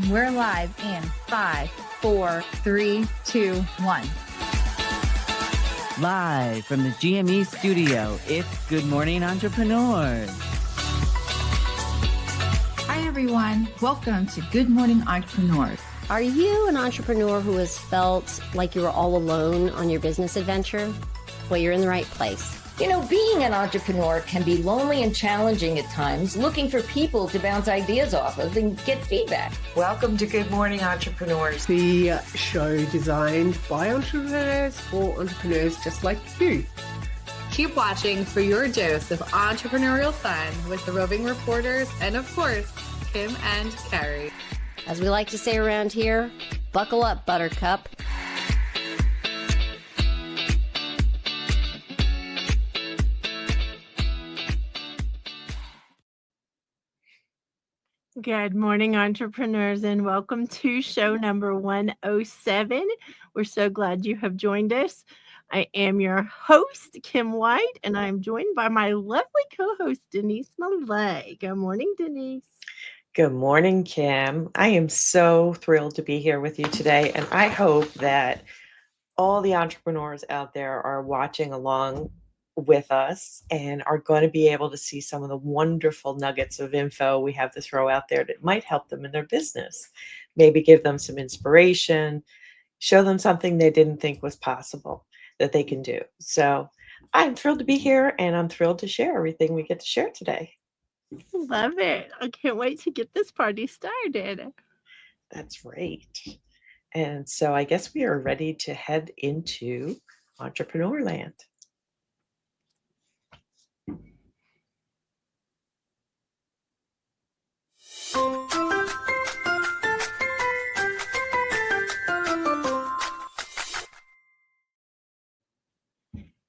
We're live in 5, 4, 3, 2, 1. Live from the GME studio, it's Good Morning Entrepreneurs. Hi, everyone. Welcome to Good Morning Entrepreneurs. Are you an entrepreneur who has felt like you were all alone on your business adventure? Well, you're in the right place. You know, being an entrepreneur can be lonely and challenging at times, looking for people to bounce ideas off of and get feedback. Welcome to Good Morning Entrepreneurs, the show designed by entrepreneurs for entrepreneurs just like you. Keep watching for your dose of entrepreneurial fun with the Roving Reporters and, of course, Kim and Carrie. As we like to say around here, buckle up, Buttercup. Good morning, entrepreneurs, and welcome to show number 107. We're so glad you have joined us. I am your host, Kim White, and I'm joined by my lovely co-host, Denise Millet. Good morning, Denise. Good morning, Kim. I am so thrilled to be here with you today, and I hope that all the entrepreneurs out there are watching along with us and are going to be able to see some of the wonderful nuggets of info we have to throw out there that might help them in their business. Maybe give them some inspiration, show them something they didn't think was possible that they can do. So I'm thrilled to be here, and I'm thrilled to share everything we get to share today. Love it. I can't wait to get this party started. That's right. And so I guess we are ready to head into Entrepreneur Land.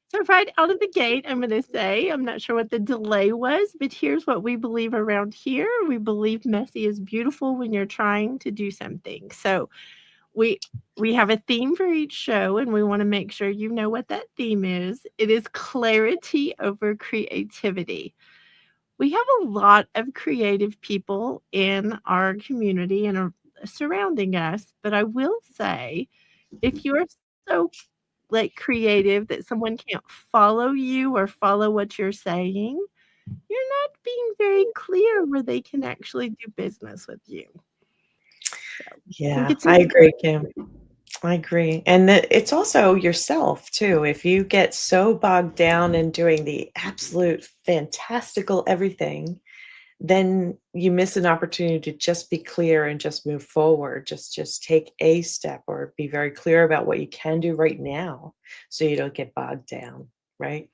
So right out of the gate, I'm going to say, I'm not sure what the delay was, but here's what we believe around here. We believe messy is beautiful when you're trying to do something. So we have a theme for each show, and we want to make sure you know what that theme is. It is clarity over creativity. We have a lot of creative people in our community and are surrounding us, but I will say, if you're so creative that someone can't follow you or follow what you're saying, you're not being very clear where they can actually do business with you. So, yeah, I agree, Kim. I agree. And it's also yourself too. If you get so bogged down in doing the absolute fantastical everything, then you miss an opportunity to just be clear and just move forward. Just take a step or be very clear about what you can do right now so you don't get bogged down, right?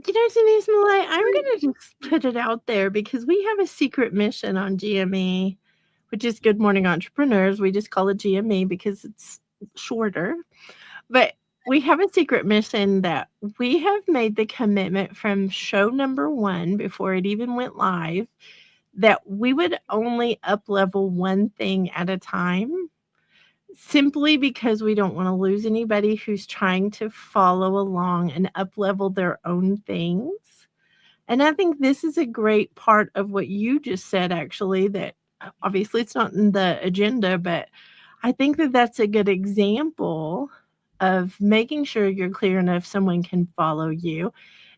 You know, Denise Millet, I'm going to just put it out there because we have a secret mission on GME, which is Good Morning Entrepreneurs. We just call it GME because it's shorter. But we have a secret mission that we have made the commitment from show number 1 before it even went live that we would only up-level one thing at a time, simply because we don't want to lose anybody who's trying to follow along and up-level their own things. And I think this is a great part of what you just said, actually, that obviously it's not in the agenda, but I think that that's a good example of making sure you're clear enough someone can follow you.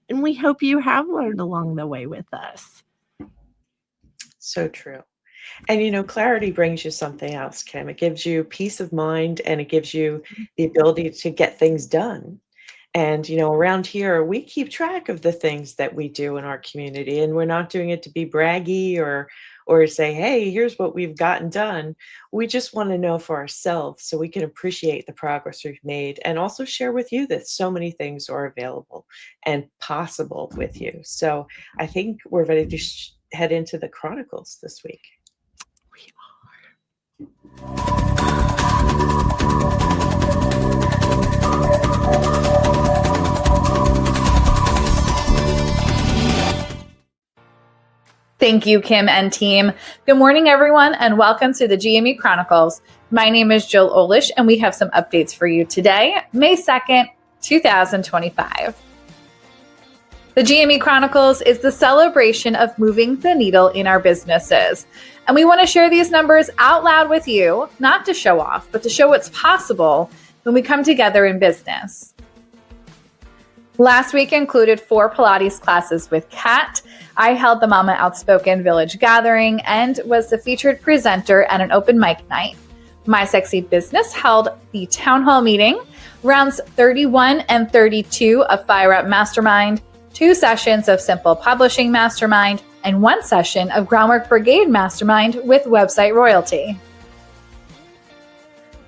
And we hope you have learned along the way with us. So true. And, you know, clarity brings you something else, Kim. It gives you peace of mind, and it gives you the ability to get things done. And, you know, around here, we keep track of the things that we do in our community, and we're not doing it to be braggy or say, hey, here's what we've gotten done. We just want to know for ourselves so we can appreciate the progress we've made and also share with you that so many things are available and possible with you. So I think we're ready to head into the Chronicles this week. We are. Thank you, Kim and team. Good morning, everyone, and welcome to the GME Chronicles. My name is Jill Olish, and we have some updates for you today, May 2nd, 2025. The GME Chronicles is the celebration of moving the needle in our businesses. And we want to share these numbers out loud with you, not to show off, but to show what's possible when we come together in business. Last week included 4 Pilates classes with Kat. I held the Mama Outspoken Village Gathering and was the featured presenter at an open mic night. My Sexy Business held the town hall meeting, rounds 31 and 32 of Fire Up Mastermind, 2 sessions of Simple Publishing Mastermind, and 1 session of Groundwork Brigade Mastermind with Website Royalty.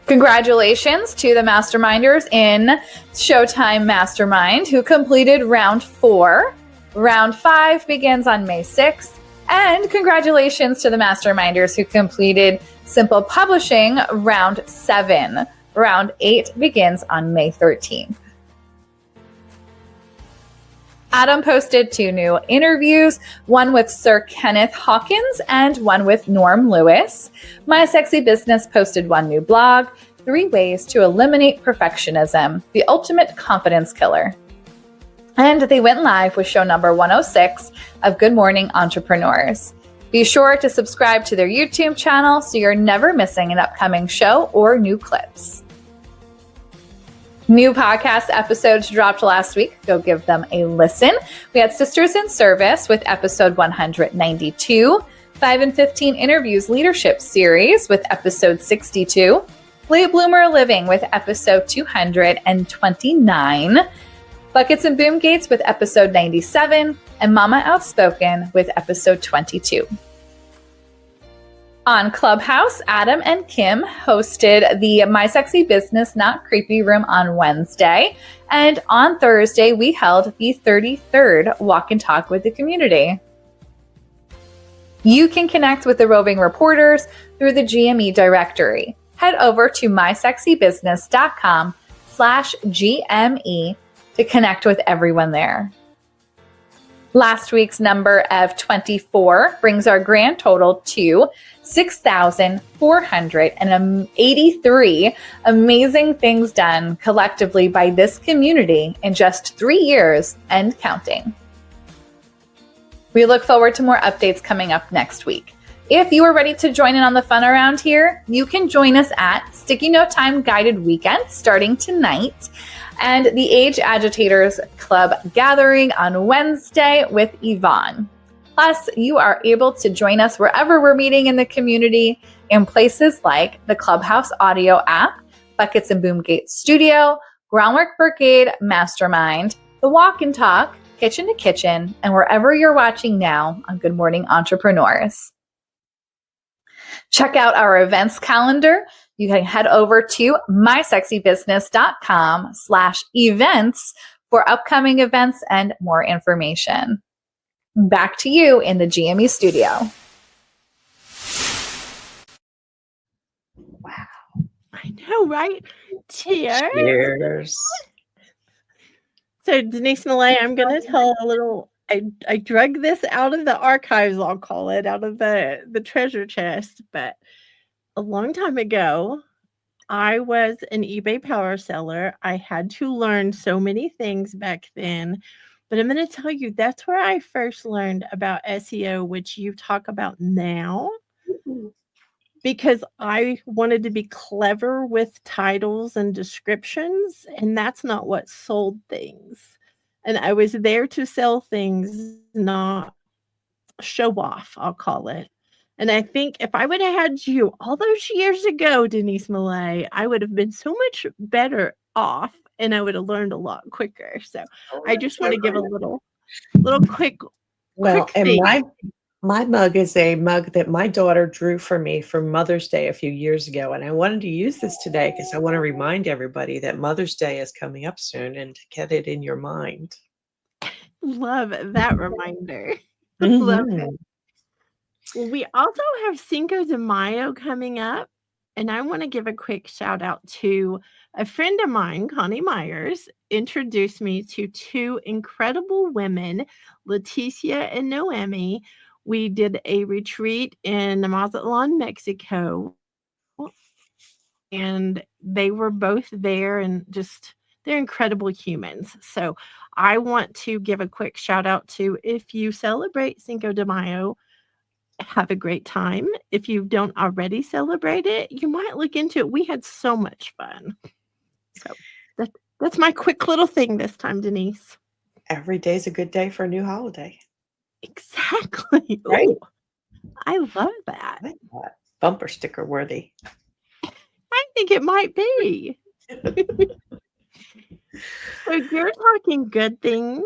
Congratulations to the masterminders in Showtime Mastermind who completed round 4. Round 5 begins on May 6th. And congratulations to the masterminders who completed Simple Publishing round 7. Round 8 begins on May 13th. Adam posted 2 new interviews, one with Sir Kenneth Hawkins and one with Norm Lewis. My Sexy Business posted 1 new blog, 3 ways to eliminate perfectionism, the ultimate confidence killer. And they went live with show number 106 of Good Morning Entrepreneurs. Be sure to subscribe to their YouTube channel so you're never missing an upcoming show or new clips. New podcast episodes dropped last week. Go give them a listen. We had Sisters in Service with episode 192, 5 and 15 Interviews Leadership Series with episode 62, Late Bloomer Living with episode 229, Buckets and Boom Gates with episode 97, and Mama Outspoken with episode 22. On Clubhouse, Adam and Kim hosted the My Sexy Business Not Creepy Room on Wednesday. And on Thursday, we held the 33rd Walk and Talk with the Community. You can connect with the Roving Reporters through the GME directory. Head over to mysexybusiness.com/GME to connect with everyone there. Last week's number of 24 brings our grand total to 6,483 amazing things done collectively by this community in just 3 years and counting. We look forward to more updates coming up next week. If you are ready to join in on the fun around here, you can join us at Sticky Note Time Guided Weekend starting tonight, and the Age Agitators Club gathering on Wednesday with Yvonne. Plus, you are able to join us wherever we're meeting in the community in places like the Clubhouse audio app, Buckets and Boom Gate Studio, Groundwork Brigade Mastermind, the Walk and Talk, Kitchen to Kitchen, and wherever you're watching now on Good Morning Entrepreneurs. Check out our events calendar. You can head over to mysexybusiness.com/events for upcoming events and more information. Back to you in the GME studio. Wow. I know, right? Cheers. Cheers. So Denise Millet, I'm going to tell a little. I drug this out of the archives, I'll call it, out of the treasure chest. But a long time ago, I was an eBay power seller. I had to learn so many things back then. But I'm going to tell you, that's where I first learned about SEO, which you talk about now. Because I wanted to be clever with titles and descriptions, and that's not what sold things. And I was there to sell things, not show off, I'll call it. And I think if I would have had you all those years ago, Denise Millet, I would have been so much better off, and I would have learned a lot quicker. So I just want to give a little quick. Well, quick and thing. my mug is a mug that my daughter drew for me for Mother's Day a few years ago. And I wanted to use this today because I want to remind everybody that Mother's Day is coming up soon and to get it in your mind. Love that reminder. Love it. Well, we also have Cinco de Mayo coming up. And I want to give a quick shout out to a friend of mine, Connie Myers, introduced me to 2 incredible women, Leticia and Noemi. We did a retreat in Mazatlan, Mexico, and they were both there, and just they're incredible humans. So I want to give a quick shout out to, if you celebrate Cinco de Mayo, have a great time. If you don't already celebrate it, you might look into it. We had so much fun. So that's my quick little thing this time, Denise. Every day's a good day for a new holiday. Exactly. Right? Ooh, I love that. I like that. Bumper sticker worthy. I think it might be. So you're talking good things.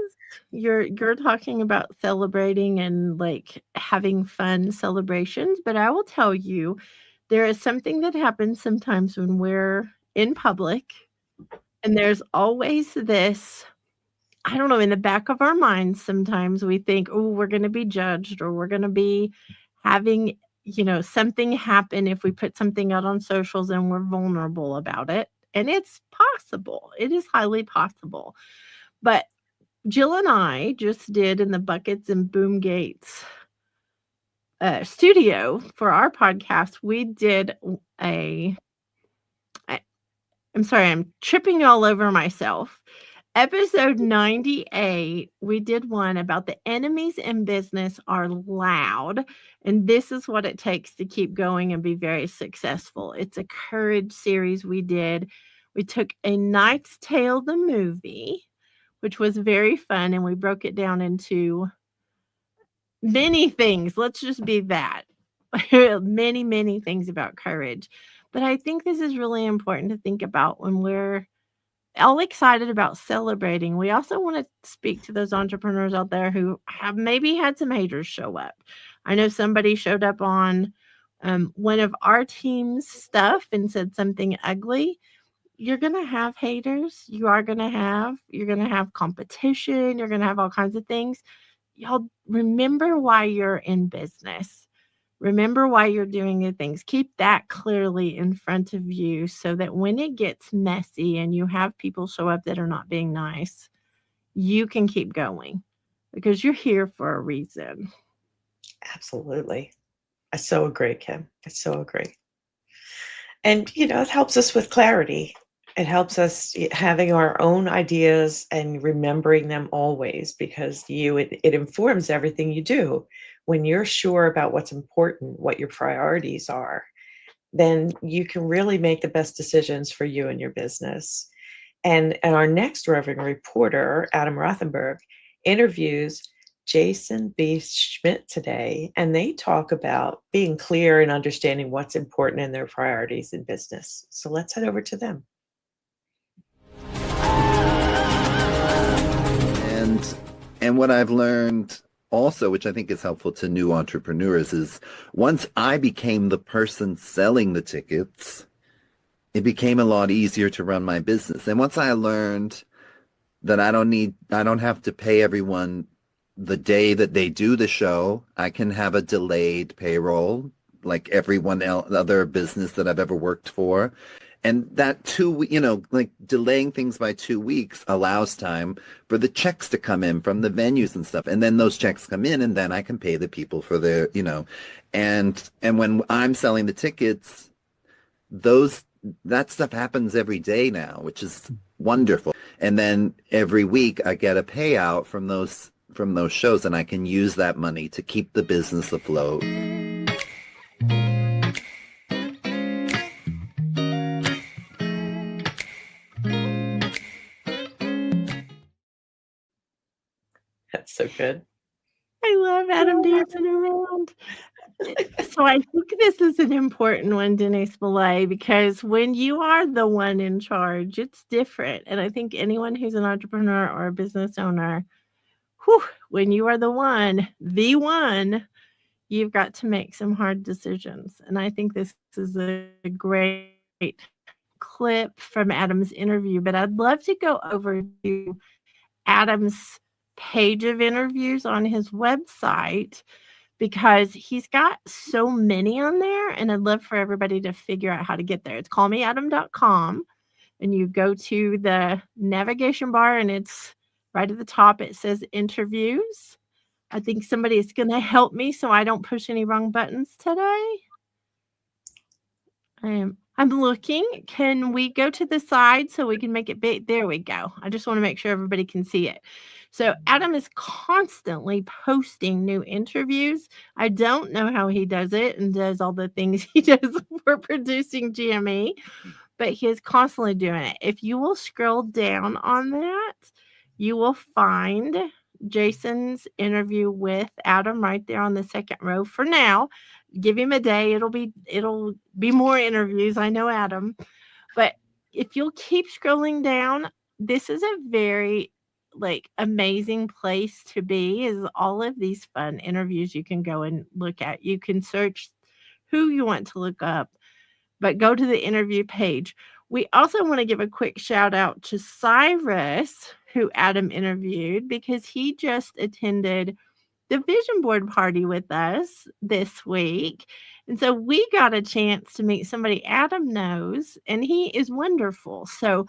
You're talking about celebrating and like having fun celebrations, but I will tell you, there is something that happens sometimes when we're in public, and there's always this, I don't know, in the back of our minds, sometimes we think, oh, we're going to be judged, or we're going to be having, something happen if we put something out on socials and we're vulnerable about it. And it's possible. It is highly possible. But Jill and I just did in the Buckets and Boom Gates studio for our podcast. We did I'm sorry, I'm tripping all over myself. Episode 98, we did one about the enemies in business are loud, and this is what it takes to keep going and be very successful. It's a courage series we did. We took A Knight's Tale, the movie, which was very fun, and we broke it down into many things. Let's just be that. Many, many things about courage. But I think this is really important to think about when we're all excited about celebrating. We also want to speak to those entrepreneurs out there who have maybe had some haters show up. I know somebody showed up on one of our team's stuff and said something ugly. You're going to have haters. You're going to have competition. You're going to have all kinds of things. Y'all remember why you're in business. Remember why you're doing the things. Keep that clearly in front of you so that when it gets messy and you have people show up that are not being nice, you can keep going because you're here for a reason. Absolutely. I so agree, Kim. I so agree. And, it helps us with clarity. It helps us having our own ideas and remembering them always, because it informs everything you do. When you're sure about what's important, what your priorities are, then you can really make the best decisions for you and your business. And our next Roving Reporter, Adam Rothenberg, interviews Jason B. Schmidt today, and they talk about being clear and understanding what's important in their priorities in business. So let's head over to them. And what I've learned also, which I think is helpful to new entrepreneurs, is once I became the person selling the tickets, it became a lot easier to run my business. And once I learned that I don't have to pay everyone the day that they do the show, I can have a delayed payroll like everyone else, other business that I've ever worked for. And that delaying things by 2 weeks allows time for the checks to come in from the venues and stuff. And then those checks come in, and then I can pay the people for their, and when I'm selling the tickets, that stuff happens every day now, which is wonderful. And then every week I get a payout from those shows, and I can use that money to keep the business afloat. That's so good. I love Adam dancing around. So I think this is an important one, Denise Millet, because when you are the one in charge, it's different. And I think anyone who's an entrepreneur or a business owner, when you are the one, you've got to make some hard decisions. And I think this is a great clip from Adam's interview, but I'd love to go over to Adam's page of interviews on his website, because he's got so many on there, and I'd love for everybody to figure out how to get there. It's callmeadam.com, and you go to the navigation bar, and it's right at the top. It says interviews. I think somebody is going to help me so I don't push any wrong buttons today. I I'm looking. Can we go to the side so we can make it big? There we go. I just want to make sure everybody can see it. So Adam is constantly posting new interviews. I don't know how he does it and does all the things he does for producing GME, but he is constantly doing it. If you will scroll down on that, you will find Jason's interview with Adam right there on the second row. For now, give him a day. It'll be more interviews. I know Adam, but if you'll keep scrolling down, this is a very amazing place to be. Is all of these fun interviews you can go and look at. You can search who you want to look up, but go to the interview page. We also want to give a quick shout out to Cyrus, who Adam interviewed, because he just attended the vision board party with us this week. And so we got a chance to meet somebody Adam knows, and he is wonderful. So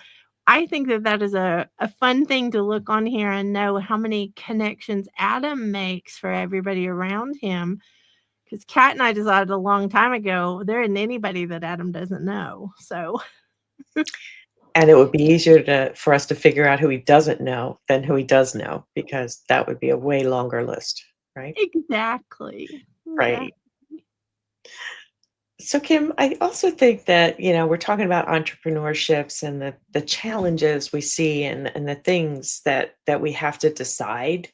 I think that is a fun thing to look on here and know how many connections Adam makes for everybody around him. Because Kat and I decided a long time ago, there isn't anybody that Adam doesn't know. So, and it would be easier for us to figure out who he doesn't know than who he does know, because that would be a way longer list, right? Exactly. Right. So Kim, I also think that, we're talking about entrepreneurships and the challenges we see and the things that we have to decide.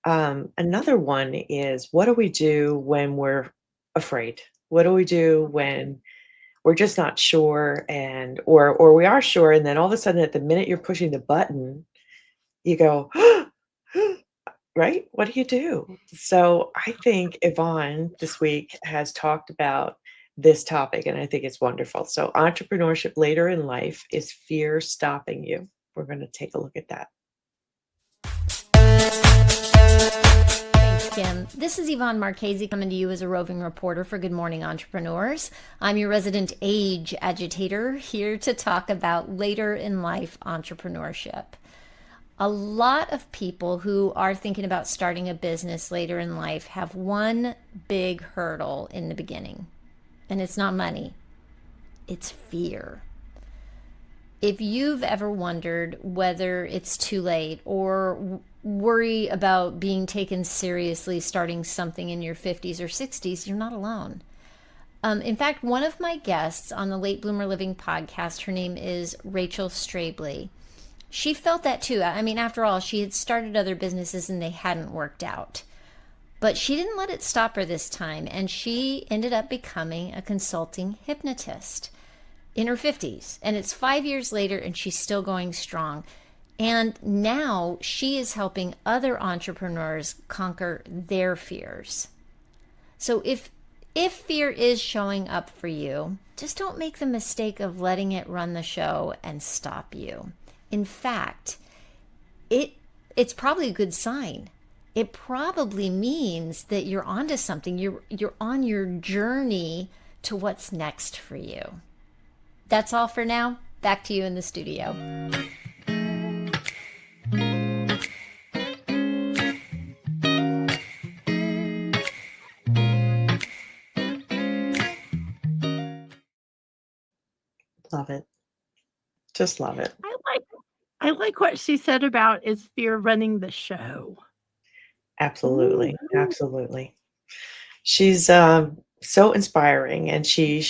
Another one is, what do we do when we're afraid? What do we do when we're just not sure, or we are sure, and then all of a sudden at the minute you're pushing the button, you go, right? What do you do? So I think Yvonne this week has talked about this topic, and I think it's wonderful. So entrepreneurship later in life, is fear stopping you? We're going to take a look at that. Thanks, Kim. This is Yvonne Marchese coming to you as a roving reporter for Good Morning Entrepreneurs. I'm your resident age agitator, here to talk about later in life entrepreneurship. A lot of people who are thinking about starting a business later in life have one big hurdle in the beginning. And it's not money, it's fear. If you've ever wondered whether it's too late, or worry about being taken seriously starting something in your 50s or 60s, you're not alone. In fact, one of my guests on the Late Bloomer Living podcast, her name is Rachel Strabley. She felt that too. I mean, after all, she had started other businesses and they hadn't worked out. But she didn't let it stop her this time, and she ended up becoming a consulting hypnotist in her 50s. And it's 5 years later, and she's still going strong. And now she is helping other entrepreneurs conquer their fears. So if fear is showing up for you, just don't make the mistake of letting it run the show and stop you. In fact, it's probably a good sign. It probably means that you're onto something. You're on your journey to what's next for you. That's all for now. Back to you in the studio. Love it. Just love it. I like what she said about is fear running the show. Absolutely. Ooh. Absolutely. She's so inspiring, and she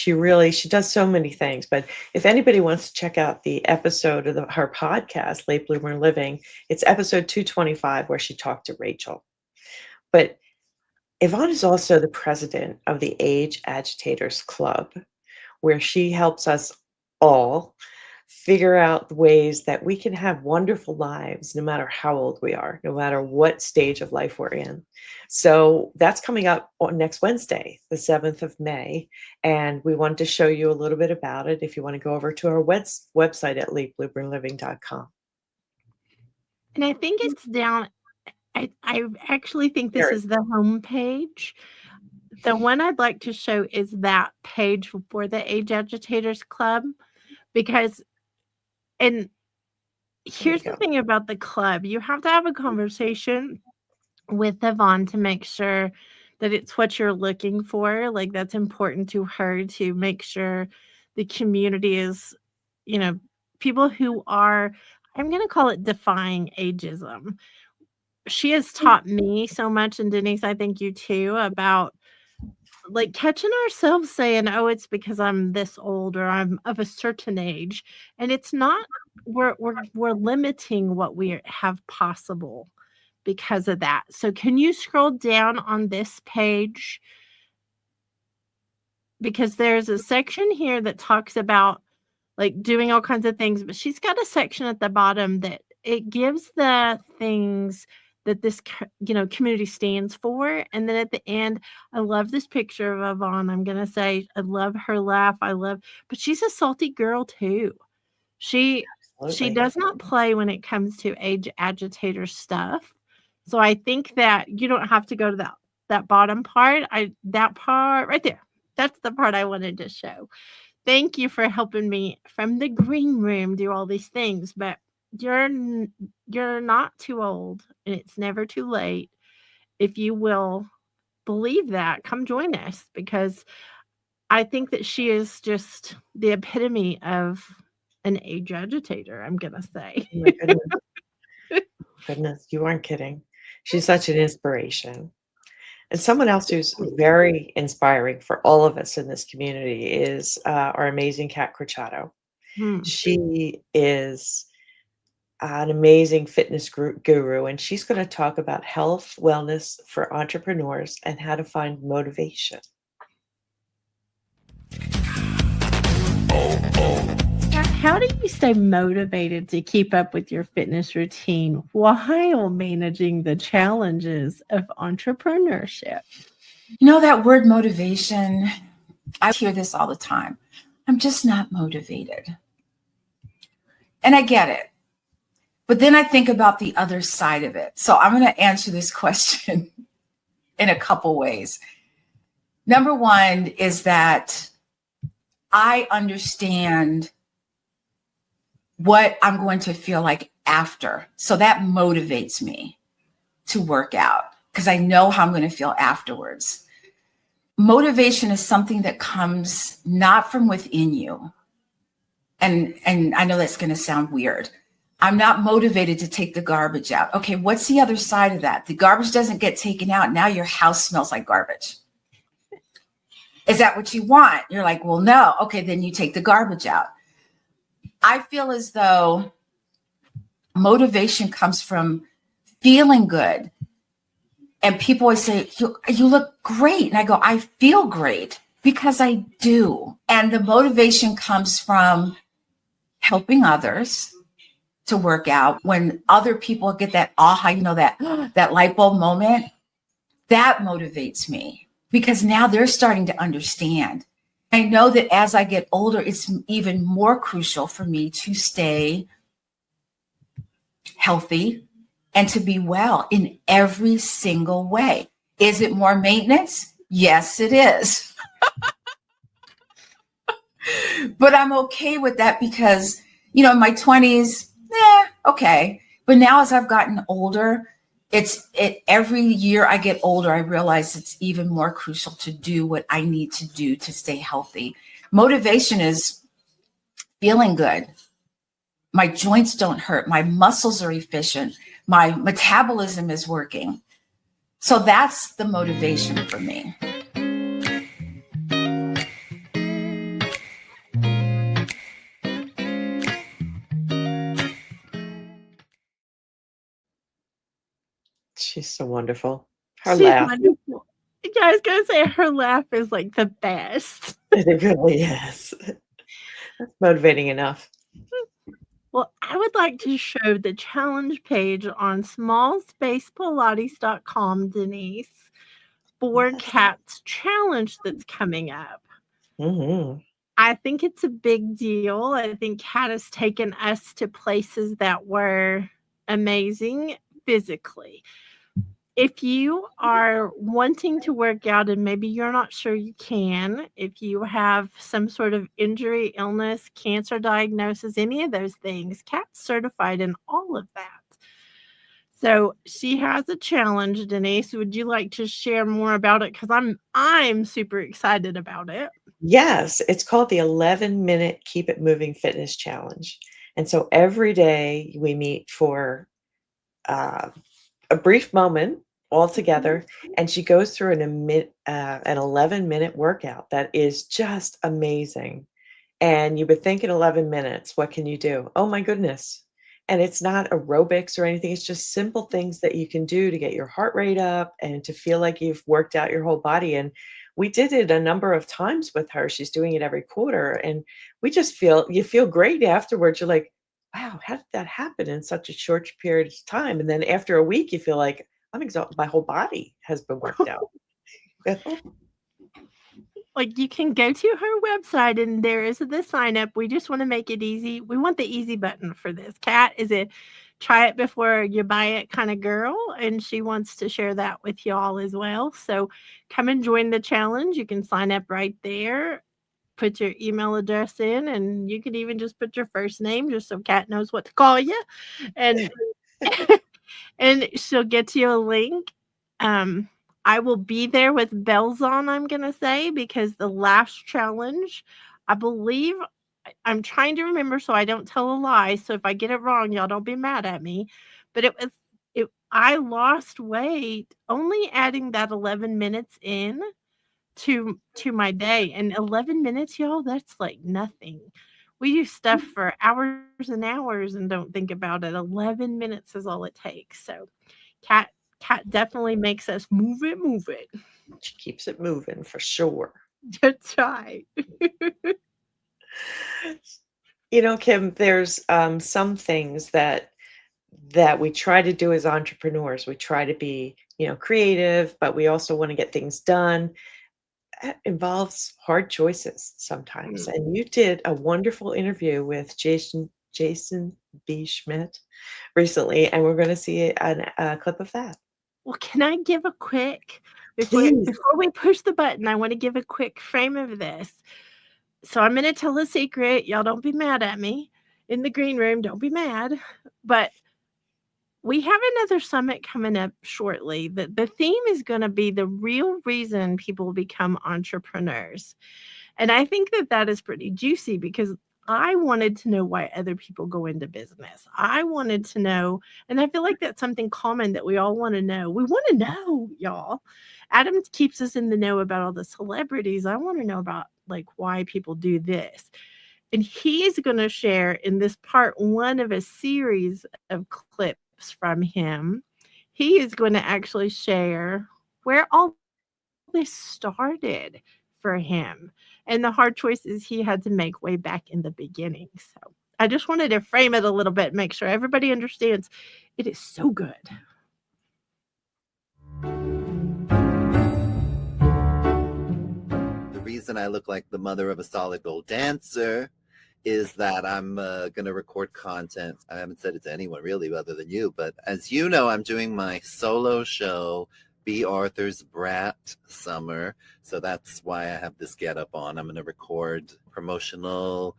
does so many things. But if anybody wants to check out the episode of her podcast, Late Bloomer Living, it's episode 225, where she talked to Rachel. But Yvonne is also the president of the Age Agitators Club, where she helps us all figure out ways that we can have wonderful lives no matter how old we are, no matter what stage of life we're in. So that's coming up on next Wednesday, the 7th of May. And we wanted to show you a little bit about it if you want to go over to our website at latebloomerliving.com. And I think it's down, I actually think this is the home page. The one I'd like to show is that page for the Age Agitators Club, because and here's the thing about the club. You have to have a conversation with Yvonne to make sure that it's what you're looking for. Like, that's important to her, to make sure the community is, people who are, I'm going to call it defying ageism. She has taught me so much, and Denise, I think you too, about like catching ourselves saying, oh, it's because I'm this old or I'm of a certain age. And it's not, we're limiting what we have possible because of that. So can you scroll down on this page? Because there's a section here that talks about like doing all kinds of things, but she's got a section at the bottom that it gives the things that this, community stands for. And then at the end, I love this picture of Yvonne. I'm going to say, I love her laugh. But she's a salty girl too. She does not play when it comes to age agitator stuff. So I think that you don't have to go to that bottom part. That part right there. That's the part I wanted to show. Thank you for helping me from the green room do all these things, but you're not too old, and it's never too late. If you will believe that, come join us, because I think that she is just the epitome of an age agitator, I'm going to say. Oh my goodness. Goodness, you aren't kidding. She's such an inspiration. And someone else who's very inspiring for all of us in this community is our amazing cat, Corchado. She is an amazing fitness guru, and she's going to talk about health, wellness for entrepreneurs and how to find motivation. How do you stay motivated to keep up with your fitness routine while managing the challenges of entrepreneurship? That word motivation, I hear this all the time. I'm just not motivated. And I get it. But then I think about the other side of it. So I'm going to answer this question in a couple ways. Number one is that I understand what I'm going to feel like after. So that motivates me to work out because I know how I'm going to feel afterwards. Motivation is something that comes not from within you. And I know that's going to sound weird. I'm not motivated to take the garbage out. Okay, what's the other side of that? The garbage doesn't get taken out. Now your house smells like garbage. Is that what you want? You're like, well, no. Okay, then you take the garbage out. I feel as though motivation comes from feeling good. And people always say, you look great. And I go, I feel great because I do. And the motivation comes from helping others to work out. When other people get that aha, that light bulb moment, that motivates me because now they're starting to understand. I know that as I get older, it's even more crucial for me to stay healthy and to be well in every single way. Is it more maintenance? Yes, it is. But I'm okay with that because, in my 20s, okay. But now as I've gotten older, every year I get older, I realize it's even more crucial to do what I need to do to stay healthy. Motivation is feeling good. My joints don't hurt. My muscles are efficient. My metabolism is working. So that's the motivation for me. She's so wonderful. Her She's laugh. wonderful. Yeah, I was going to say her laugh is like the best. It really is. That's motivating enough. Well, I would like to show the challenge page on smallspacepilates.com, Denise, for Kat's challenge that's coming up. Mm-hmm. I think it's a big deal. I think Kat has taken us to places that were amazing physically. If you are wanting to work out and maybe you're not sure you can, if you have some sort of injury, illness, cancer diagnosis, any of those things, Kat's certified in all of that. So she has a challenge. Denise, would you like to share more about it? Because I'm super excited about it. Yes, it's called the 11-minute Keep It Moving Fitness Challenge. And so every day we meet for uh, a brief moment all together, and she goes through an 11-minute workout that is just amazing. And you would think in 11 minutes, what can you do? Oh my goodness. And it's not aerobics or anything. It's just simple things that you can do to get your heart rate up and to feel like you've worked out your whole body. And we did it a number of times with her. She's doing it every quarter. And you feel great afterwards. You're like, wow, how did that happen in such a short period of time? And then after a week, you feel like I'm exhausted. My whole body has been worked out. Like, you can go to her website and there is the sign up. We just want to make it easy. We want the easy button for this. Kat is a try it before you buy it kind of girl, and she wants to share that with y'all as well. So come and join the challenge. You can sign up right there, put your email address in, and you can even just put your first name just so Kat knows what to call you. And and she'll get you a link. I will be there with bells on, I'm going to say, because the last challenge, I believe, I'm trying to remember so I don't tell a lie. So if I get it wrong, y'all don't be mad at me. But I lost weight only adding that 11 minutes in to my day. And 11 minutes, y'all, that's like nothing. We do stuff for hours and hours and don't think about it. 11 minutes is all it takes. So Kat definitely makes us move it. She keeps it moving for sure. That's right. Kim, there's some things that we try to do as entrepreneurs. We try to be, creative, but we also want to get things done. It involves hard choices sometimes. And you did a wonderful interview with Jason B. Schmidt recently, and we're going to see a clip of that. Well, can I give a quick, before we push the button, I want to give a quick frame of this. So I'm going to tell a secret. Y'all don't be mad at me. In the green room, don't be mad. But we have another summit coming up shortly. The theme is going to be the real reason people become entrepreneurs. And I think that is pretty juicy because I wanted to know why other people go into business. I wanted to know, and I feel like that's something common that we all want to know. We want to know, y'all. Adam keeps us in the know about all the celebrities. I want to know about like why people do this. And he's going to share in this part one of a series of clips from him. He is going to actually share where all this started for him and the hard choices he had to make way back in the beginning. So I just wanted to frame it a little bit, make sure everybody understands it is so good. The reason I look like the mother of a solid gold dancer is that I'm going to record content. I haven't said it to anyone really other than you, but as you know, I'm doing my solo show, B. Arthur's Brat Summer. So that's why I have this getup on. I'm going to record promotional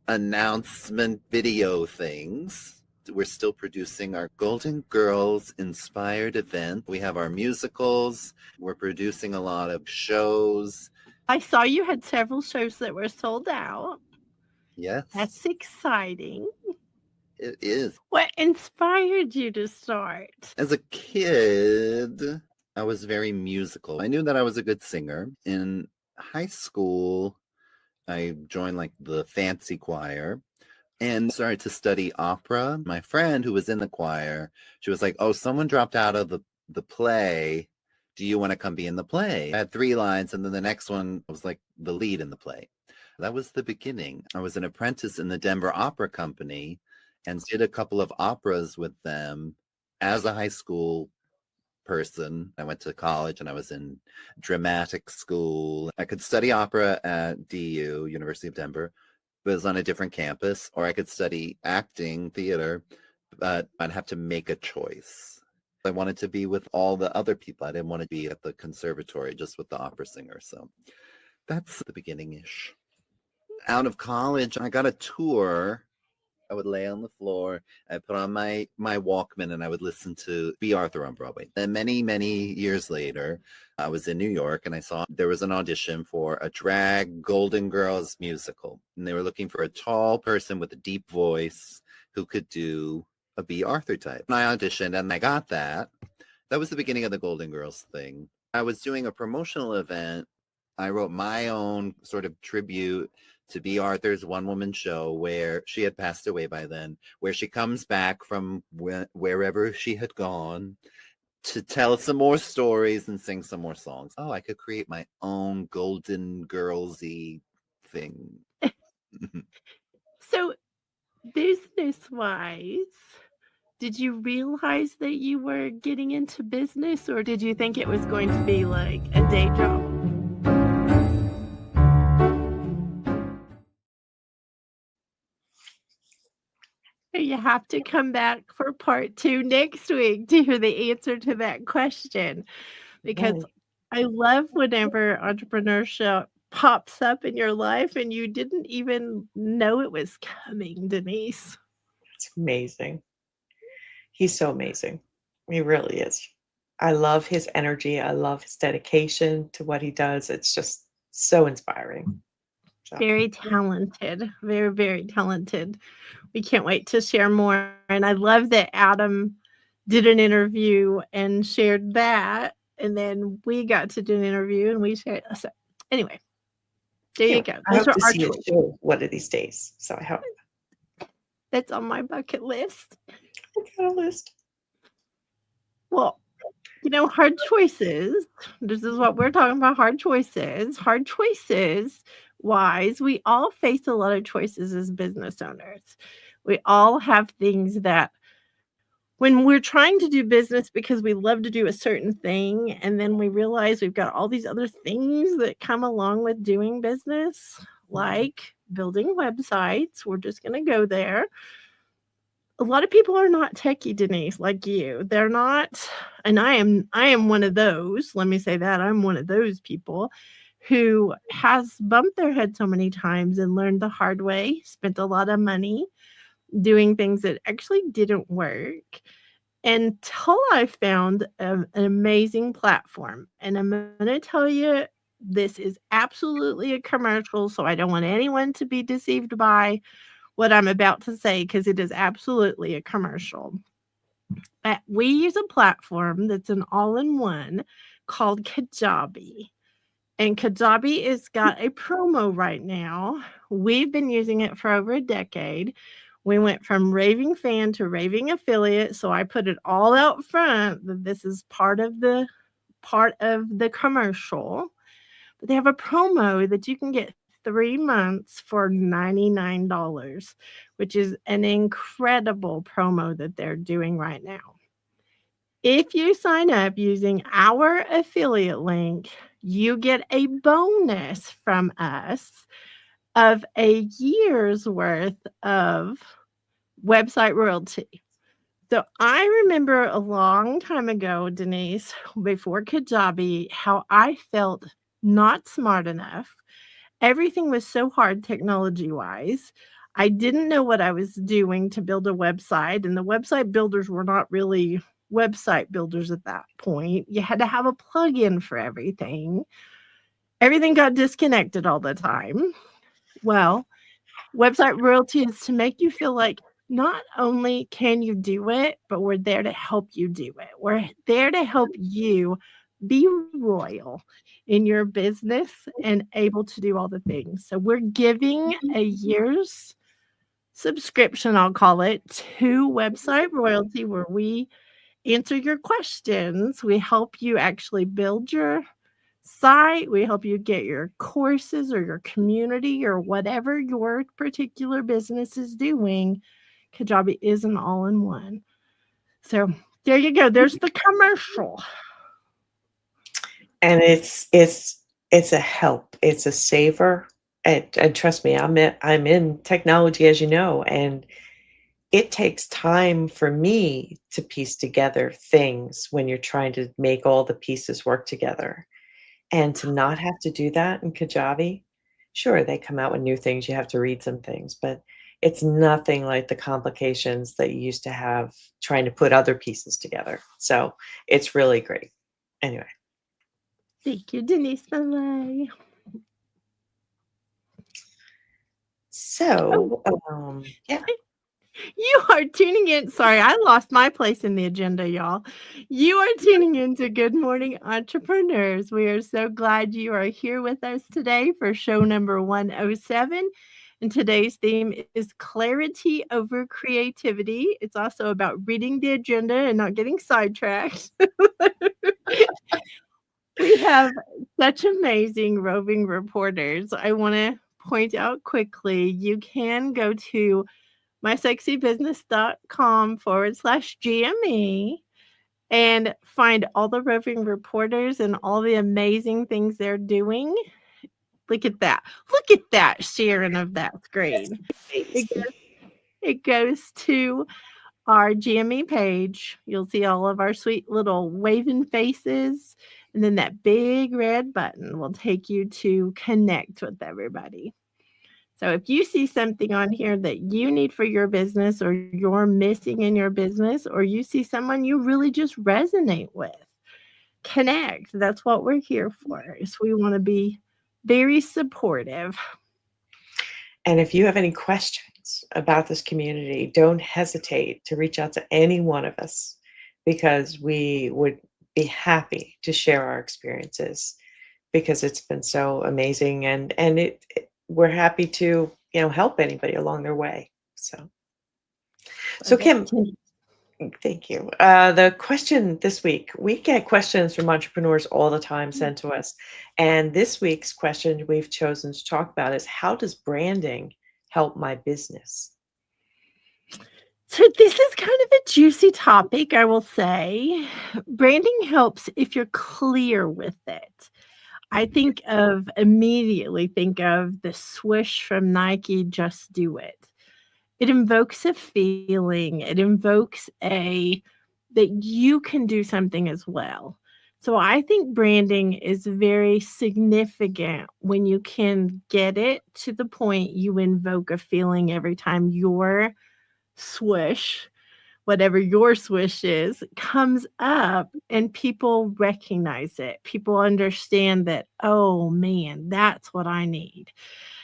announcement video things. We're still producing our Golden Girls inspired event. We have our musicals. We're producing a lot of shows. I saw you had several shows that were sold out. Yes. That's exciting. It is. What inspired you to start? As a kid, I was very musical. I knew that I was a good singer. In high school, I joined like the fancy choir and started to study opera. My friend who was in the choir, she was like, oh, someone dropped out of the play. Do you want to come be in the play? I had 3 lines, and then the next one was like the lead in the play. That was the beginning. I was an apprentice in the Denver Opera Company and did a couple of operas with them as a high school person. I went to college and I was in dramatic school. I could study opera at DU, University of Denver, but it was on a different campus, or I could study acting, theater, but I'd have to make a choice. I wanted to be with all the other people. I didn't want to be at the conservatory just with the opera singer. So that's the beginning-ish. Out of college, I got a tour I would lay on the floor. I put on my Walkman and I would listen to B. Arthur on Broadway. Then many, many years later, I was in New York and I saw there was an audition for a drag Golden Girls musical. And they were looking for a tall person with a deep voice who could do a B. Arthur type. And I auditioned and I got that. That was the beginning of the Golden Girls thing. I was doing a promotional event. I wrote my own sort of tribute to B. Arthur's one-woman show where she had passed away by then, where she comes back from wherever she had gone to tell some more stories and sing some more songs. Oh, I could create my own Golden Girls-y thing. So, business-wise, did you realize that you were getting into business, or did you think it was going to be like a day job? You have to come back for part 2 next week to hear the answer to that question, because I love whenever entrepreneurship pops up in your life and you didn't even know it was coming, Denise. It's amazing. He's so amazing. He really is. I love his energy. I love his dedication to what he does. It's just so inspiring. So. Very talented. Very, very talented. We can't wait to share more. And I love that Adam did an interview and shared that. And then we got to do an interview and we shared. So anyway, there you go. I hope to see his show one of these days. So I hope. That's on my bucket list. I got a list. Well, you know, hard choices. This is what we're talking about, hard choices. Hard choices wise, we all face a lot of choices as business owners. We all have things that when we're trying to do business because we love to do a certain thing, and then we realize we've got all these other things that come along with doing business, like building websites. We're just going to go there. A lot of people are not techie, Denise, like you. They're not, and I am one of those. Let me say that. I'm one of those people who has bumped their head so many times and learned the hard way, spent a lot of money doing things that actually didn't work, until I found an amazing platform. And I'm going to tell you, this is absolutely a commercial, so I don't want anyone to be deceived by what I'm about to say, because it is absolutely a commercial. We use a platform that's an all-in-one called Kajabi. And Kajabi has got a promo right now. We've been using it for over a decade. We went from raving fan to raving affiliate. So I put it all out front that this is part of the commercial. But they have a promo that you can get 3 months for $99, which is an incredible promo that they're doing right now. If you sign up using our affiliate link, you get a bonus from us of a year's worth of website royalty. So I remember a long time ago, Denise, before Kajabi, how I felt not smart enough. Everything was so hard technology-wise. I didn't know what I was doing to build a website, and the website builders were not really website builders at that point. You had to have a plugin for everything. Everything got disconnected all the time. Well, website royalty is to make you feel like not only can you do it, but we're there to help you do it. We're there to help you be royal in your business and able to do all the things. So we're giving a year's subscription, I'll call it, to website royalty, where we answer your questions. We help you actually build your site. We help you get your courses or your community or whatever your particular business is doing. Kajabi is an all-in-one. So there you go. There's the commercial. And it's a help. It's a saver. And trust me, I'm in technology, as you know, and it takes time for me to piece together things when you're trying to make all the pieces work together. And to not have to do that in Kajabi, sure, they come out with new things. You have to read some things, but it's nothing like the complications that you used to have trying to put other pieces together. So it's really great. Anyway. Thank you, Denise Millet. So, yeah. You are tuning in. Sorry, I lost my place in the agenda, y'all. You are tuning in to Good Morning Entrepreneurs. We are so glad you are here with us today for show number 107. And today's theme is clarity over creativity. It's also about reading the agenda and not getting sidetracked. We have such amazing roving reporters. I want to point out quickly, you can go to mysexybusiness.com/GME and find all the roving reporters and all the amazing things they're doing. Look at that. Look at that sharing of that screen. It goes to our GME page. You'll see all of our sweet little waving faces. And then that big red button will take you to connect with everybody. So if you see something on here that you need for your business or you're missing in your business, or you see someone you really just resonate with, connect. That's what we're here for. Is we want to be very supportive. And if you have any questions about this community, don't hesitate to reach out to any one of us, because we would be happy to share our experiences, because it's been so amazing, and we're happy to, help anybody along their way. So Kim, thank you. The question this week, we get questions from entrepreneurs all the time sent to us. And this week's question we've chosen to talk about is, how does branding help my business? So this is kind of a juicy topic, I will say. Branding helps if you're clear with it. I immediately think of the swoosh from Nike, Just Do It. It invokes a feeling. It invokes that you can do something as well. So I think branding is very significant when you can get it to the point you invoke a feeling every time your swoosh, whatever your swoosh is, comes up and people recognize it. People understand that, oh man, that's what I need.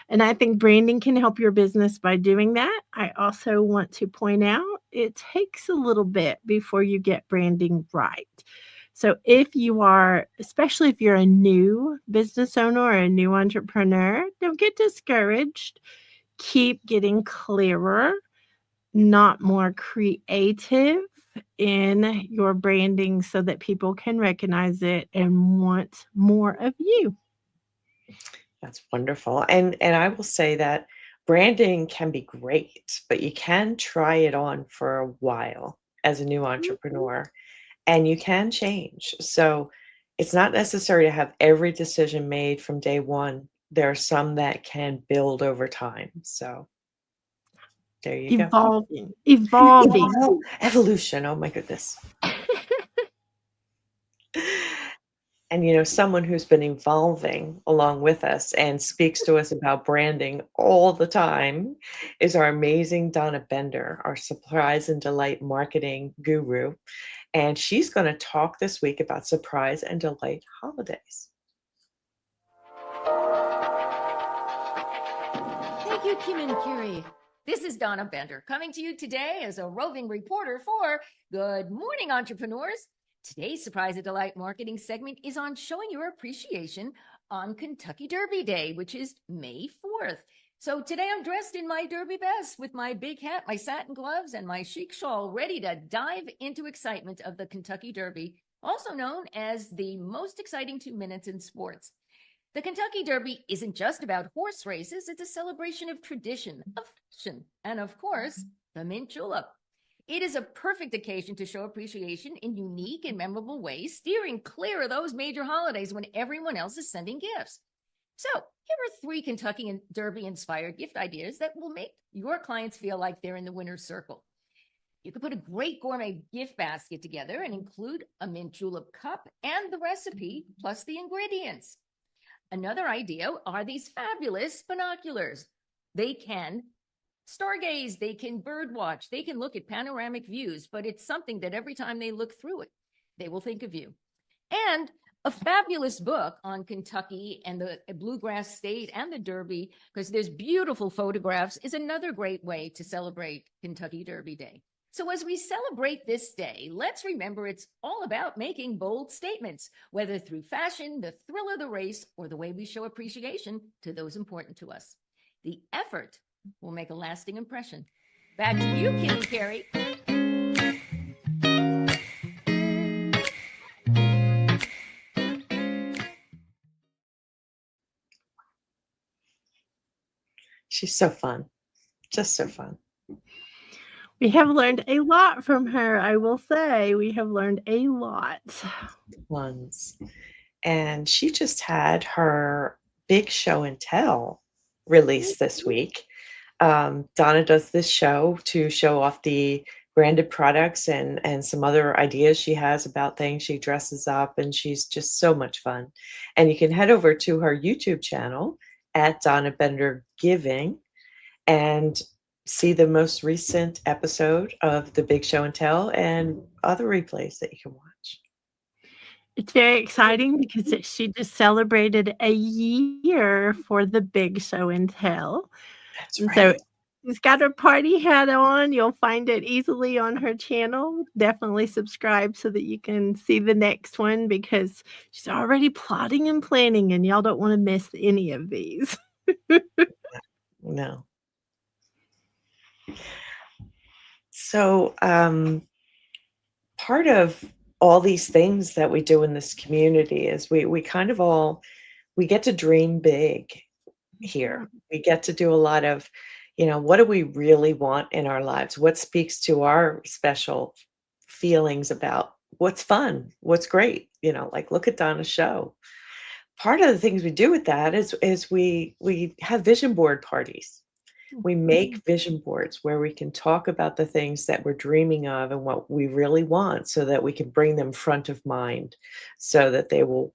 And I think branding can help your business by doing that. I also want to point out it takes a little bit before you get branding right. So especially if you're a new business owner or a new entrepreneur, don't get discouraged. Keep getting clearer, not more creative in your branding, so that people can recognize it and want more of you. That's wonderful. And I will say that branding can be great, but you can try it on for a while as a new entrepreneur, and you can change. So it's not necessary to have every decision made from day one. There are some that can build over time. So there you go. Evolving. Evolution. Oh my goodness. And someone who's been evolving along with us and speaks to us about branding all the time is our amazing Donna Bender, our surprise and delight marketing guru. And she's going to talk this week about surprise and delight holidays. Thank you, Kim and Curie. This is Donna Bender coming to you today as a roving reporter for Good Morning Entrepreneurs. Today's Surprise and Delight marketing segment is on showing your appreciation on Kentucky Derby Day, which is May 4th. So today I'm dressed in my Derby best with my big hat, my satin gloves, and my chic shawl, ready to dive into excitement of the Kentucky Derby, also known as the most exciting 2 minutes in sports. The Kentucky Derby isn't just about horse races. It's a celebration of tradition, of fashion, and of course, the mint julep. It is a perfect occasion to show appreciation in unique and memorable ways, steering clear of those major holidays when everyone else is sending gifts. So here are 3 Kentucky Derby-inspired gift ideas that will make your clients feel like they're in the winner's circle. You could put a great gourmet gift basket together and include a mint julep cup and the recipe plus the ingredients. Another idea are these fabulous binoculars. They can stargaze, they can bird watch, they can look at panoramic views, but it's something that every time they look through it, they will think of you. And a fabulous book on Kentucky and the Bluegrass State and the Derby, because there's beautiful photographs, is another great way to celebrate Kentucky Derby Day. So as we celebrate this day, let's remember it's all about making bold statements, whether through fashion, the thrill of the race, or the way we show appreciation to those important to us. The effort will make a lasting impression. Back to you, Kim and Carrie. She's so fun. Just so fun. We have learned a lot from her, I will say. We have learned a lot. Ones. And she just had her big show and tell release this week. Donna does this show to show off the branded products and some other ideas she has about things. She dresses up and she's just so much fun. And you can head over to her YouTube channel at Donna Bender Giving and see the most recent episode of the big show and tell and other replays that you can watch. It's very exciting because she just celebrated a year for the big show and tell. That's and right. So she's got her party hat on. You'll find it easily on her channel. Definitely subscribe so that you can see the next one because she's already plotting and planning and y'all don't want to miss any of these. No. So part of all these things that we do in this community is we kind of we get to dream big here. We get to do a lot of, what do we really want in our lives? What speaks to our special feelings about what's fun, what's great, like look at Donna's show. Part of the things we do with that is we have vision board parties. We make vision boards where we can talk about the things that we're dreaming of and what we really want so that we can bring them front of mind so that they will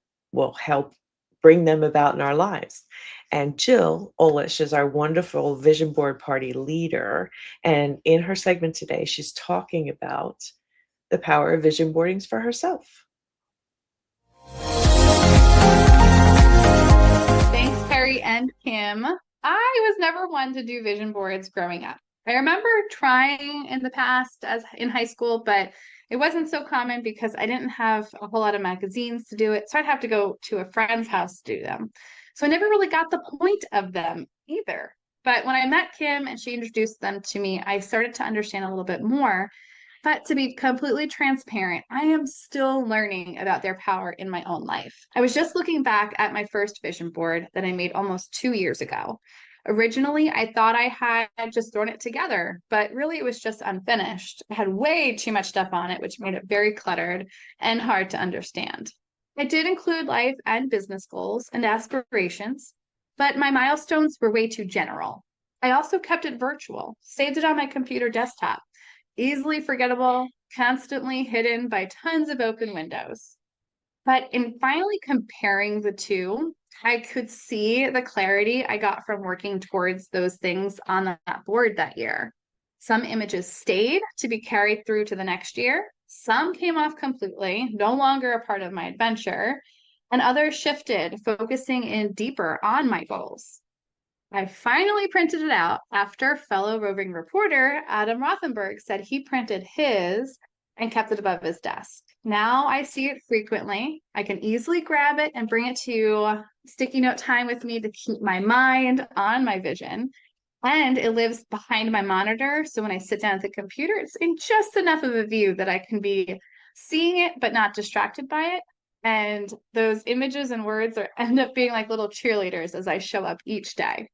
help bring them about in our lives. And Jill Olish is our wonderful vision board party leader. And in her segment today, she's talking about the power of vision boardings for herself. Thanks, Carrie and Kim. I was never one to do vision boards growing up. I remember trying in the past as in high school, but it wasn't so common because I didn't have a whole lot of magazines to do it. So I'd have to go to a friend's house to do them. So I never really got the point of them either. But when I met Kim and she introduced them to me, I started to understand a little bit more. But to be completely transparent, I am still learning about their power in my own life. I was just looking back at my first vision board that I made almost 2 years ago. Originally, I thought I had just thrown it together, but really it was just unfinished. I had way too much stuff on it, which made it very cluttered and hard to understand. I did include life and business goals and aspirations, but my milestones were way too general. I also kept it virtual, saved it on my computer desktop. Easily forgettable, constantly hidden by tons of open windows. But in finally comparing the two, I could see the clarity I got from working towards those things on that board that year. Some images stayed to be carried through to the next year. Some came off completely, no longer a part of my adventure, and others shifted, focusing in deeper on my goals. I finally printed it out after fellow roving reporter Adam Rothenberg said he printed his and kept it above his desk. Now I see it frequently. I can easily grab it and bring it to sticky note time with me to keep my mind on my vision. And it lives behind my monitor. So when I sit down at the computer, it's in just enough of a view that I can be seeing it, but not distracted by it. And those images and words end up being like little cheerleaders as I show up each day.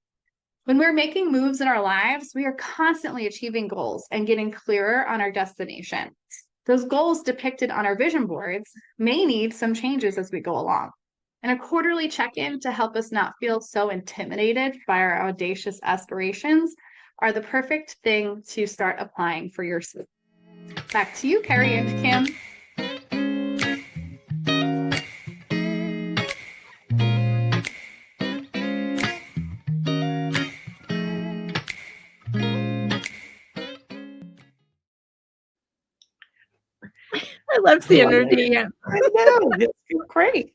When we're making moves in our lives, we are constantly achieving goals and getting clearer on our destination. Those goals depicted on our vision boards may need some changes as we go along. And a quarterly check-in to help us not feel so intimidated by our audacious aspirations are the perfect thing to start applying for yourself. Back to you, Carrie and Kim. love seeing her Right. DM. I know. It's great.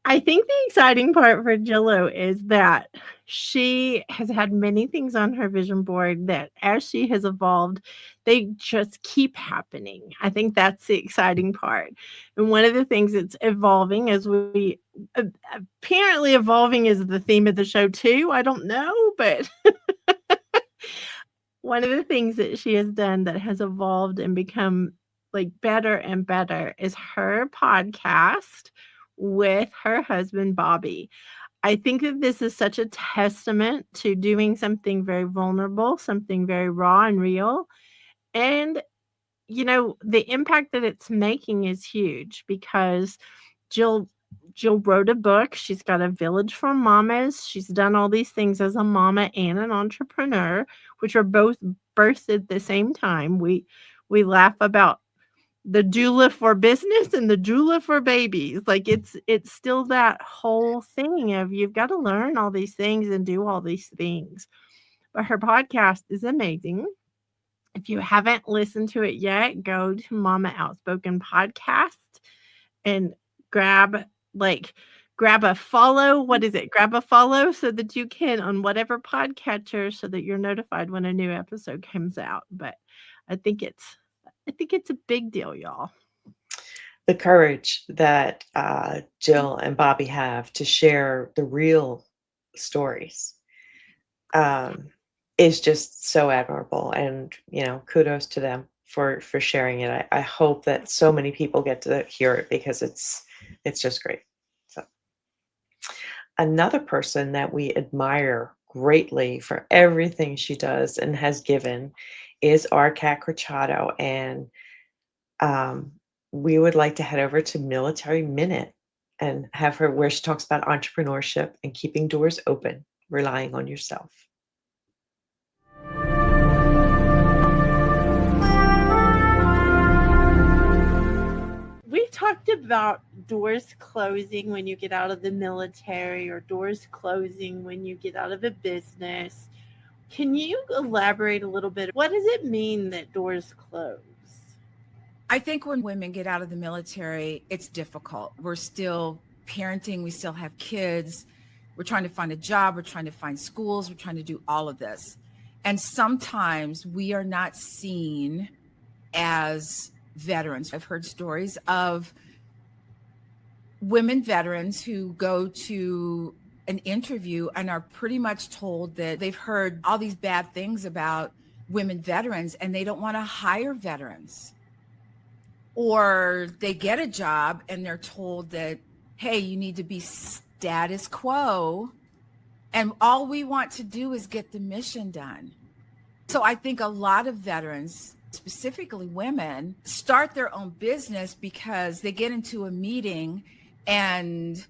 I think the exciting part for Jillo is that she has had many things on her vision board that as she has evolved, they just keep happening. I think that's the exciting part. And one of the things that's evolving as we apparently evolving is the theme of the show too. I don't know, but one of the things that she has done that has evolved and become like better and better is her podcast with her husband, Bobby. I think that this is such a testament to doing something very vulnerable, something very raw and real. And, the impact that it's making is huge because Jill wrote a book. She's got a village for mamas. She's done all these things as a mama and an entrepreneur, which are both birthed at the same time. We laugh about the doula for business and the doula for babies. Like it's still that whole thing of you've got to learn all these things and do all these things. But her podcast is amazing. If you haven't listened to it yet, go to Mama Outspoken Podcast and grab a follow. What is it? Grab a follow so that you can on whatever podcatcher so that you're notified when a new episode comes out. But I think it's a big deal, y'all. The courage that Jill and Bobby have to share the real stories is just so admirable. And, kudos to them for sharing it. I hope that so many people get to hear it because it's just great. So another person that we admire greatly for everything she does and has given is our cat Corchado, and we would like to head over to Military Minute and have her where she talks about entrepreneurship and keeping doors open, relying on yourself. We've talked about doors closing when you get out of the military or doors closing when you get out of a business. Can you elaborate a little bit? What does it mean that doors close? I think when women get out of the military, it's difficult. We're still parenting. We still have kids. We're trying to find a job. We're trying to find schools. We're trying to do all of this. And sometimes we are not seen as veterans. I've heard stories of women veterans who go to an interview and are pretty much told that they've heard all these bad things about women veterans and they don't want to hire veterans. Or they get a job and they're told that, hey, you need to be status quo. And all we want to do is get the mission done. So I think a lot of veterans, specifically women, start their own business because they get into a meeting and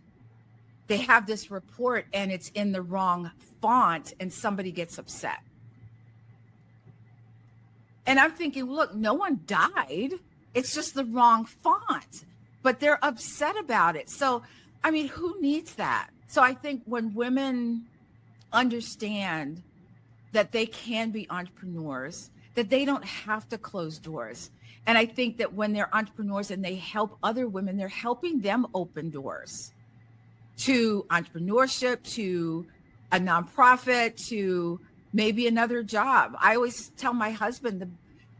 they have this report and it's in the wrong font and somebody gets upset. And I'm thinking, look, no one died. It's just the wrong font, but they're upset about it. So, I mean, who needs that? So I think when women understand that they can be entrepreneurs, that they don't have to close doors. And I think that when they're entrepreneurs and they help other women, they're helping them open doors to entrepreneurship, to a nonprofit, to maybe another job. I always tell my husband,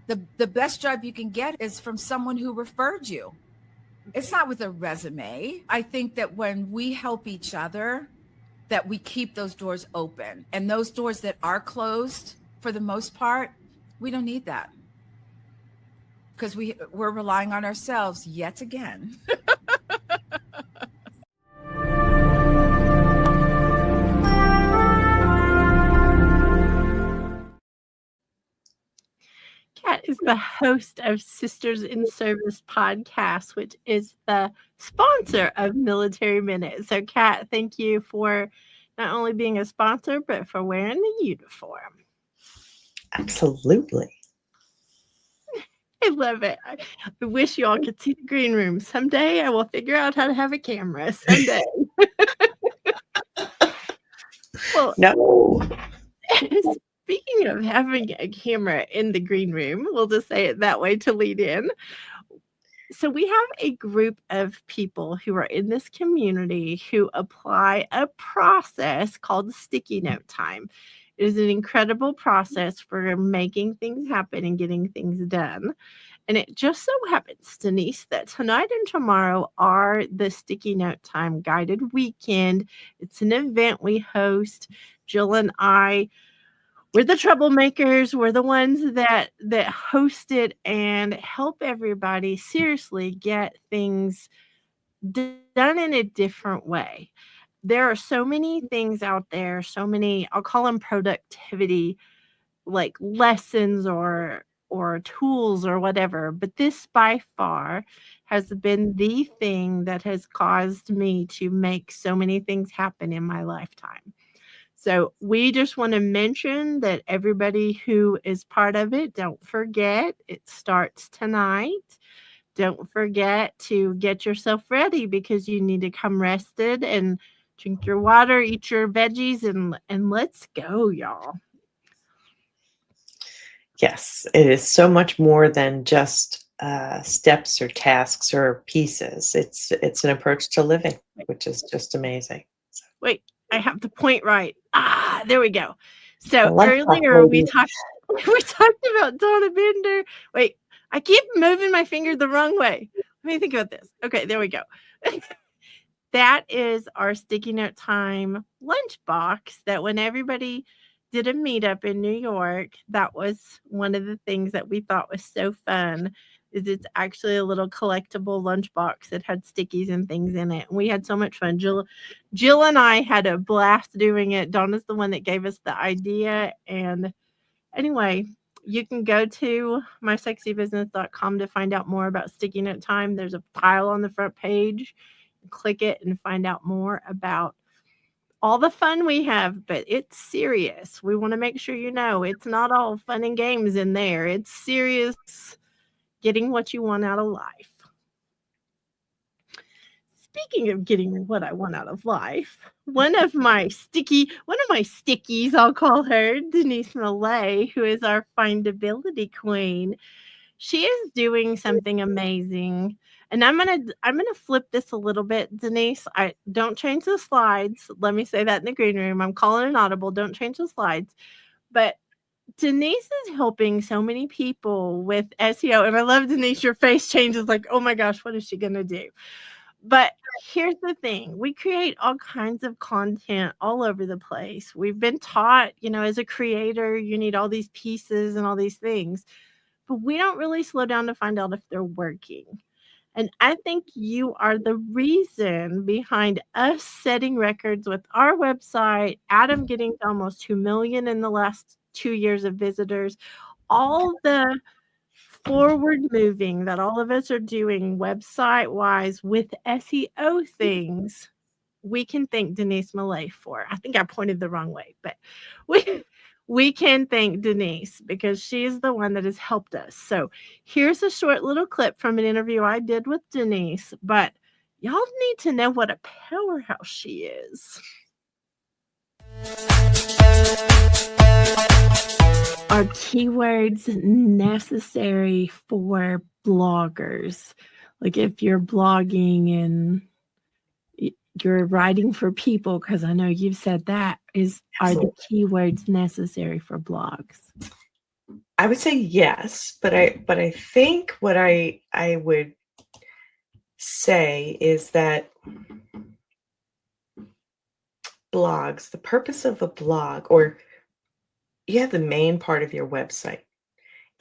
the best job you can get is from someone who referred you. It's not with a resume. I think that when we help each other, that we keep those doors open. And those doors that are closed, for the most part, we don't need that. Because we're relying on ourselves yet again. Kat is the host of Sisters in Service podcast, which is the sponsor of Military Minute. So, Kat, thank you for not only being a sponsor, but for wearing the uniform. Absolutely. I love it. I wish you all could see the green room. Someday I will figure out how to have a camera. Someday. Well, no. Speaking Speaking of having a camera in the green room, we'll just say it that way to lead in. So we have a group of people who are in this community who apply a process called sticky note time. It is an incredible process for making things happen and getting things done. And it just so happens, Denise, that tonight and tomorrow are the Sticky Note Time Guided Weekend. It's an event we host. Jill and I, we're the troublemakers. We're the ones that host it and help everybody seriously get things done in a different way. There are so many things out there, so many, I'll call them productivity, like lessons or tools or whatever. But this by far has been the thing that has caused me to make so many things happen in my lifetime. So we just want to mention that everybody who is part of it, don't forget, it starts tonight. Don't forget to get yourself ready because you need to come rested and drink your water, eat your veggies, and let's go, y'all. Yes, it is so much more than just steps or tasks or pieces. It's an approach to living, which is just amazing. Wait, I have the point right. There we go. So earlier we talked about Donna Bender. Wait, I keep moving my finger the wrong way. Let me think about this. Okay, there we go. That is our Sticky Note Time lunchbox that when everybody did a meetup in New York, that was one of the things that we thought was so fun. Is it's actually a little collectible lunchbox that had stickies and things in it. And we had so much fun. Jill and I had a blast doing it. Donna's the one that gave us the idea. And anyway, you can go to mysexybusiness.com to find out more about Sticky Note Time. There's a file on the front page. Click it and find out more about all the fun we have, but it's serious. We want to make sure you know it's not all fun and games in there. It's serious getting what you want out of life. Speaking of getting what I want out of life, one of my stickies, I'll call her, Denise Millet, who is our findability queen. She is doing something amazing. And I'm gonna flip this a little bit, Denise. I don't change the slides. Let me say that in the green room. I'm calling an audible. Don't change the slides. But Denise is helping so many people with SEO. And I love Denise, your face changes like, oh my gosh, what is she gonna do? But here's the thing. We create all kinds of content all over the place. We've been taught, as a creator, you need all these pieces and all these things. But we don't really slow down to find out if they're working. And I think you are the reason behind us setting records with our website, Adam getting to almost 2 million in the last 2 years of visitors, all the forward moving that all of us are doing website wise with SEO things. We can thank Denise Millet for. I think I pointed the wrong way, but we can thank Denise because she is the one that has helped us. So here's a short little clip from an interview I did with Denise, but y'all need to know what a powerhouse she is. Are keywords necessary for bloggers? Like if you're blogging and you're writing for people, because I know you've said that, are the keywords necessary for blogs? I would say yes, but I think what I would say is that blogs, the purpose of a blog, or the main part of your website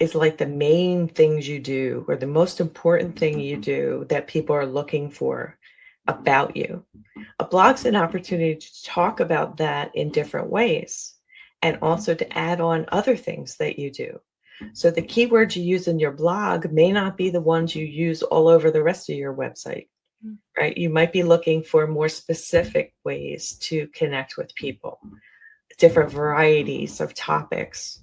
is like the main things you do, or the most important thing you do that people are looking for about you. A blog's an opportunity to talk about that in different ways, and also to add on other things that you do. So the keywords you use in your blog may not be the ones you use all over the rest of your website, right? You might be looking for more specific ways to connect with people, different varieties of topics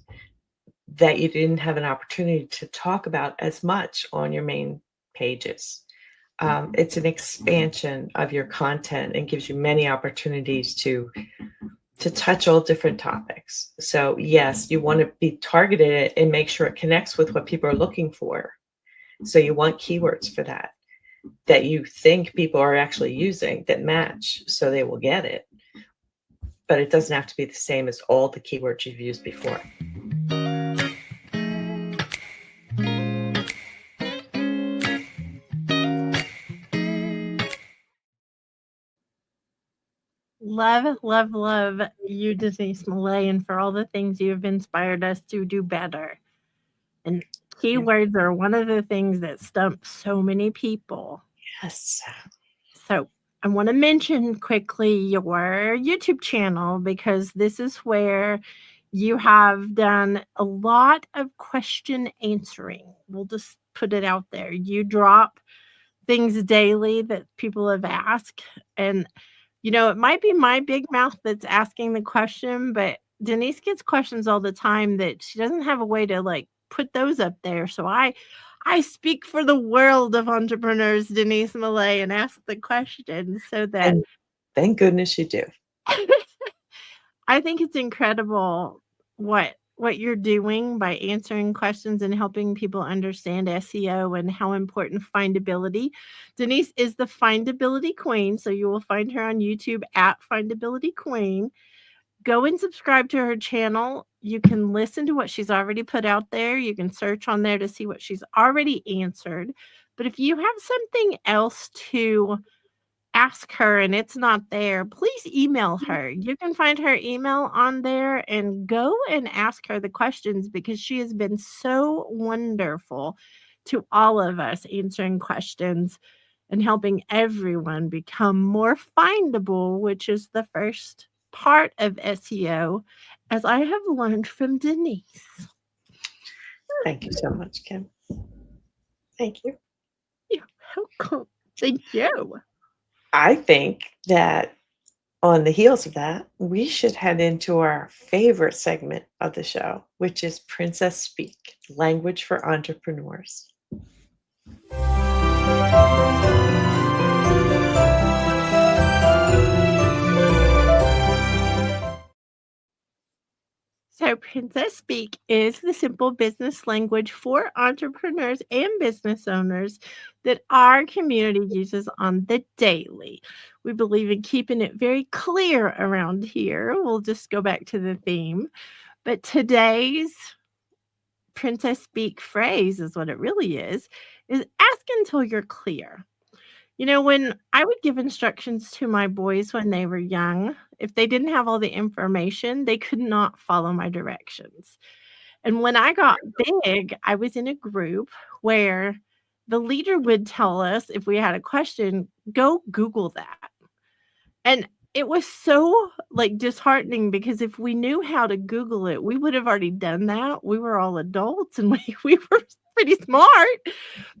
that you didn't have an opportunity to talk about as much on your main pages. It's an expansion of your content and gives you many opportunities to to touch all different topics. So yes, you want to be targeted and make sure it connects with what people are looking for. So you want keywords for that you think people are actually using that match, so they will get it. But it doesn't have to be the same as all the keywords you've used before. Love, love, love you, Denise Millet, and for all the things you have inspired us to do better. And keywords are one of the things that stump so many people. Yes. So I want to mention quickly your YouTube channel, because this is where you have done a lot of question answering. We'll just put it out there. You drop things daily that people have asked, and it might be my big mouth that's asking the question, but Denise gets questions all the time that she doesn't have a way to put those up there. So I speak for the world of entrepreneurs, Denise Millet, and ask the questions so that. And thank goodness you do. I think it's incredible what you're doing by answering questions and helping people understand SEO and how important findability. Denise is the findability queen, so you will find her on YouTube at Findability Queen. Go and subscribe to her channel. You can listen to what she's already put out there. You can search on there to see what she's already answered. But if you have something else to ask her and it's not there, please email her. You can find her email on there and go and ask her the questions, because she has been so wonderful to all of us, answering questions and helping everyone become more findable, which is the first part of SEO, as I have learned from Denise. Thank you so much, Kim. Thank you. You're welcome. Thank you. I think that on the heels of that, we should head into our favorite segment of the show, which is Princess Speak, language for entrepreneurs. So Princess Speak is the simple business language for entrepreneurs and business owners that our community uses on the daily. We believe in keeping it very clear around here. We'll just go back to the theme. But today's Princess Speak phrase is what it really is ask until you're clear. When I would give instructions to my boys when they were young, if they didn't have all the information, they could not follow my directions. And when I got big, I was in a group where the leader would tell us if we had a question, go Google that. And it was so disheartening, because if we knew how to Google it, we would have already done that. We were all adults and we were pretty smart,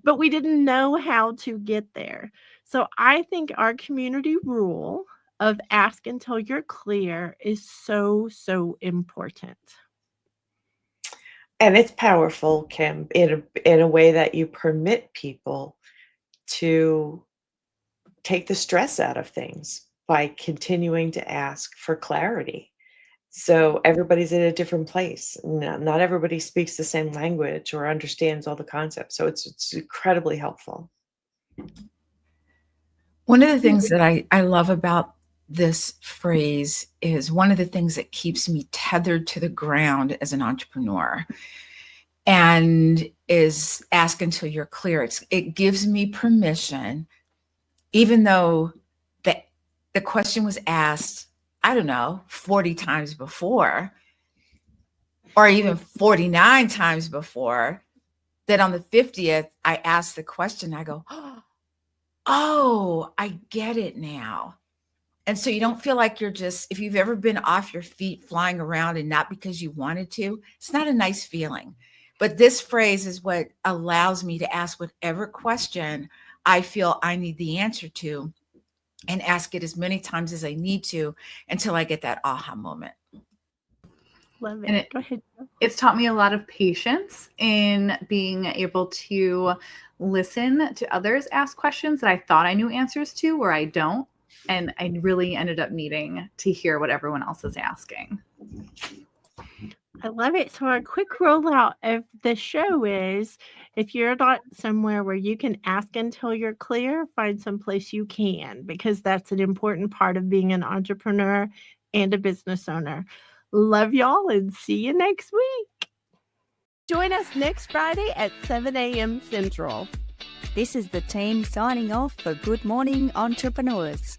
but we didn't know how to get there. So I think our community rule of ask until you're clear is so, so important. And it's powerful, Kim, in a way that you permit people to take the stress out of things by continuing to ask for clarity. So everybody's in a different place. Not everybody speaks the same language or understands all the concepts. So it's incredibly helpful. One of the things that I love about this phrase is one of the things that keeps me tethered to the ground as an entrepreneur, and is ask until you're clear. It gives me permission, even though the question was asked, 40 times before, or even 49 times before, that on the 50th, I asked the question, I go, oh, I get it now. And so you don't feel like you're just, if you've ever been off your feet flying around and not because you wanted to, it's not a nice feeling. But this phrase is what allows me to ask whatever question I feel I need the answer to, and ask it as many times as I need to until I get that aha moment. Love it. And Go ahead. It's taught me a lot of patience in being able to listen to others ask questions that I thought I knew answers to, where I don't. And I really ended up needing to hear what everyone else is asking. I love it. So our quick rollout of the show is, if you're not somewhere where you can ask until you're clear, find some place you can, because that's an important part of being an entrepreneur and a business owner. Love y'all and see you next week. Join us next Friday at 7 a.m. Central. This is the team signing off for Good Morning Entrepreneurs.